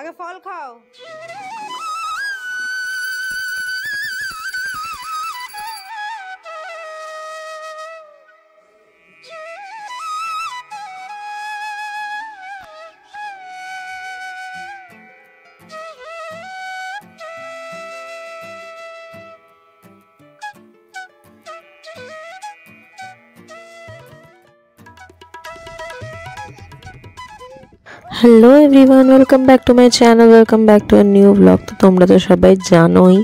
আগে ফল খাও। Hello everyone, welcome back to my channel, welcome back to a new blog. তো তোমরা তো সবাই জানোই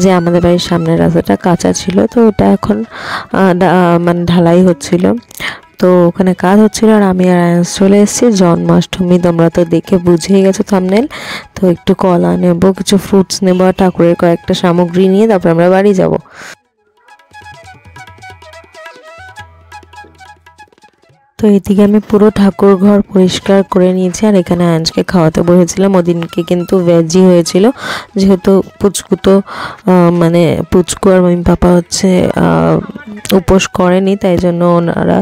যে আমাদের বাড়ির সামনের রাস্তাটা কাঁচা ছিল, তো ওটা এখন মানে ঢালাই হচ্ছিল। তো ওখানে কাজ হচ্ছিল আর আমি আর আয়ান্স চলে এসেছি। জন্মাষ্টমী তোমরা তো দেখে বুঝেই গেছো থাম্বনেল। তো একটু কলা নেবো, কিছু ফ্রুটস নেবো আর ঠাকুরের কয়েকটা সামগ্রী নিয়ে তারপর আমরা বাড়ি যাব। তো এদিকে আমি পুরো ঠাকুর ঘর পরিষ্কার করে নিয়েছি আর এখানে আয়ান্সকে খাওয়াতে বসেছিলাম। ওদিনকে কিন্তু ভেজই হয়েছিল, যেহেতু পুচকু তো মানে পুচকু আর মামি পাপা হচ্ছে উপোস করেনি, তাই জন্য ওনারা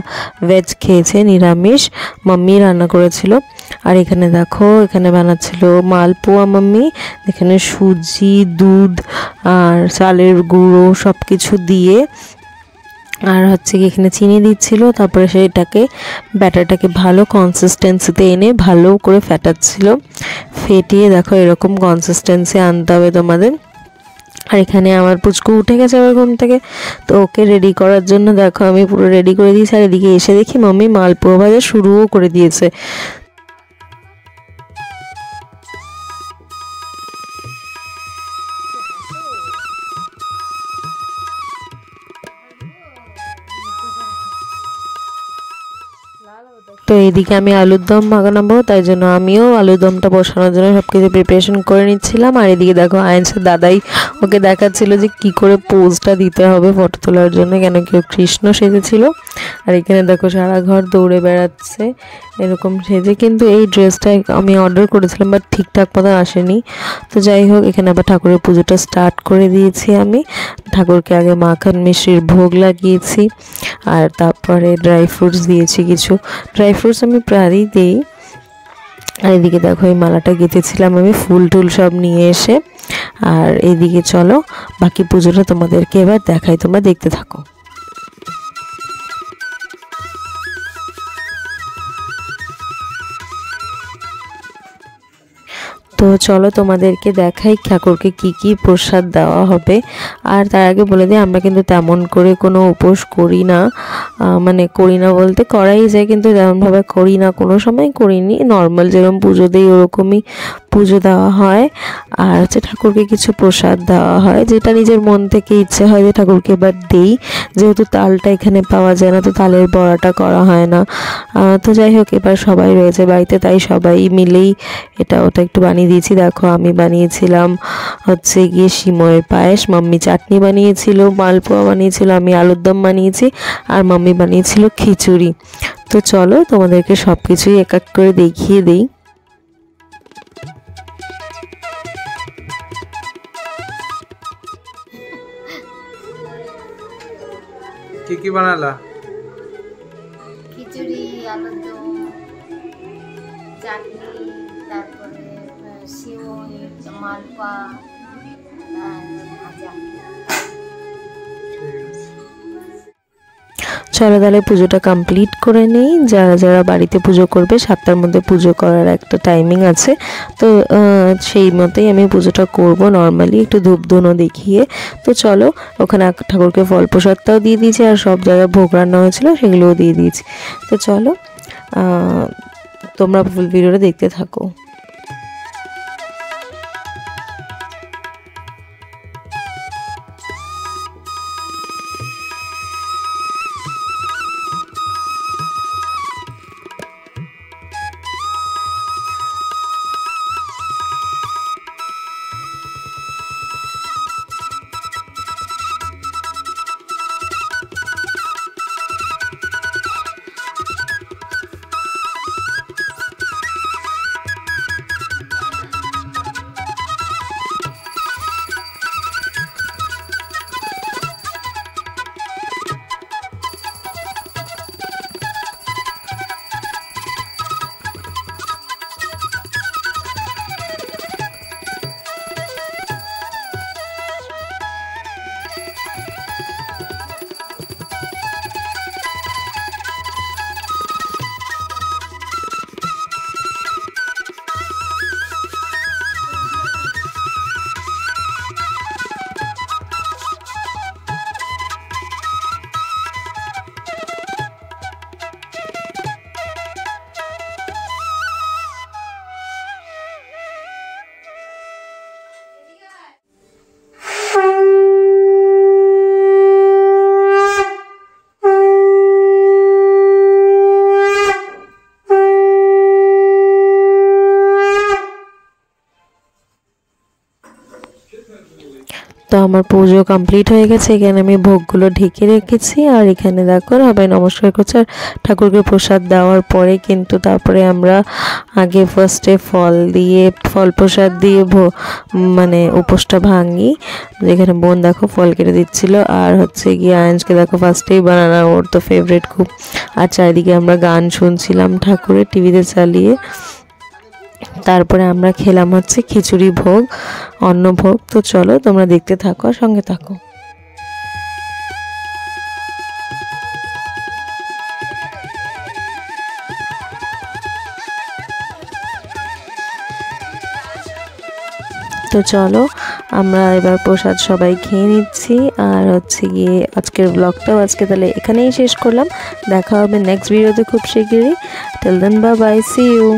ভেজ খেয়েছে, নিরামিষ। মাম্মি রান্না করেছিল। আর এখানে দেখো, এখানে বানাচ্ছিল মালপোয়া মাম্মি। এখানে সুজি, দুধ আর চালের গুঁড়ো সব কিছু দিয়ে আর হচ্ছে কি এখানে চিনি দিচ্ছিল। তারপরে সেটাকে ব্যাটারটাকে ভালো কনসিস্টেন্সিতে এনে ভালো করে ফেটাচ্ছিল। ফেটিয়ে দেখো এরকম কনসিস্টেন্সি আনতে হবে তোমাদের। আর এখানে আমার পুচকু উঠে গেছে আবার ঘুম থেকে, তো ওকে রেডি করার জন্য দেখো আমি পুরো রেডি করে দিয়েছি। আর এদিকে এসে দেখি মাম্মি মালপোয়া ভাজা শুরুও করে দিয়েছে। তো এইদিকে আমি আলুর দম বানাবো, তাই জন্য আমিও আলুর দমটা বসানোর জন্য সব কিছু প্রিপারেশন করে নিচ্ছিলাম। আর এদিকে দেখো আয়ান্সের দাদাই ওকে দেখাচ্ছিল যে কি করে পোজটা দিতে হবে ফটো তোলার জন্য, কেন কেউ কৃষ্ণ সেজেছিল। আর এখানে দেখো সারা ঘর দৌড়ে বেড়াচ্ছে এরকম সেজে। কিন্তু এই ড্রেসটা আমি অর্ডার করেছিলাম, বাট ঠিকঠাক মতো আসেনি। তো যাই হোক, এখানে আবার ঠাকুরের পুজোটা স্টার্ট করে দিয়েছি আমি। ঠাকুরকে আগে মাখন মিষ্টির ভোগ লাগিয়েছি আর তারপরে ড্রাই ফ্রুটস দিয়েছি কিছু। ড্রাই ফ্রুটস আমি প্রায়ই দিই। আর এদিকে দেখো এই মালাটা গেঁথেছিলাম আমি ফুল টুল সব নিয়ে এসে। আর এইদিকে চলো বাকি পুজোটা তোমাদেরকে এবার দেখাই, তোমরা দেখতে থাকো। তো চলো তোমাদেরকে দেখাই ঠাকুরকে কি কি প্রসাদ দেওয়া হবে। আর তার আগে বলে দিই, আমরা কিন্তু তেমন করে কোনো উপোস করি না, মানে করি না বলতে করাই যায়, কিন্তু তেমনভাবে করি না, কোনো সময় করিনি। নর্মাল যেরকম পুজো দিই ওরকমই পুজো দেওয়া হয়। আর হচ্ছে ঠাকুরকে কিছু প্রসাদ দেওয়া হয়, যেটা নিজের মন থেকে ইচ্ছে হয় যে ঠাকুরকে এবার দিই। যেহেতু তালটা এখানে পাওয়া যায় না, তো তালের বড়াটা করা হয় না। তো যাই হোক, এবার সবাই রয়েছে বাড়িতে, তাই সবাই মিলেই এটা ওটা একটু বানিয়ে দিয়েছি। দেখো আমি বানিয়েছিলাম হচ্ছে গিয়ে সিময়ের পায়েস, মাম্মি চাটনি বানিয়েছিল, মালপোয়া বানিয়েছিল, আমি আলুর দম বানিয়েছি আর মাম্মি বানিয়েছিল খিচুড়ি। তো চলো তোমাদেরকে সব কিছুই এক এক করে দেখিয়ে দিই। কি কি বানালা? খিচুড়ি, আলুর দম, চাটনি, তারপরে সিমই, মালপোয়া আর ভাজা। চলো তাহলে পুজোটা কমপ্লিট করে নিই। যারা যারা বাড়িতে পুজো করবে 7টার মধ্যে পুজো করার একটা টাইমিং আছে, তো সেই মতোই আমি পুজোটা করব নর্মালি, একটু ধূপ ধুনো দেখিয়ে। তো চলো, ওখানে ঠাকুরকে ফল প্রসাদটাও দিয়ে দিয়েছি আর সব জায়গায় ভোগ রান্না হয়েছিল সেগুলোও দিয়ে দিয়েছি। তো চলো তোমরা ফুল ভিডিওটা দেখতে থাকো। তো আমার পুজো কমপ্লিট হয়ে গেছে। এখানে আমি ভোগগুলো ঢেকে রেখেছি আর এখানে দেখো সবাই নমস্কার করছে। আর ঠাকুরকে প্রসাদ দেওয়ার পরে কিন্তু তারপরে আমরা আগে ফার্স্টে ফল প্রসাদ দিয়ে মানে উপোসটা ভাঙি। যেখানে বোন দেখো ফল কেটে দিচ্ছিল আর হচ্ছে গিয়ে আয়াঞ্জকে দেখো ফার্স্টেই বানানা, ওর তো ফেভারিট খুব। আর চারিদিকে আমরা গান শুনছিলাম ঠাকুরের টিভিতে চালিয়ে। তারপরে আমরা খেলাম হচ্ছে খিচুড়ি ভোগ, অন্নভোগ। তো চলো তোমরা দেখতে থাকো আর সঙ্গে থাকো। তো চলো আমরা এবার প্রসাদ সবাই খেয়ে নিচ্ছি। আর হচ্ছে গিয়ে আজকের ব্লগটাও আজকে তাহলে এখানেই শেষ করলাম। দেখা হবে নেক্সট ভিডিওতে খুব শিগগিরই। Till then bye bye, see you.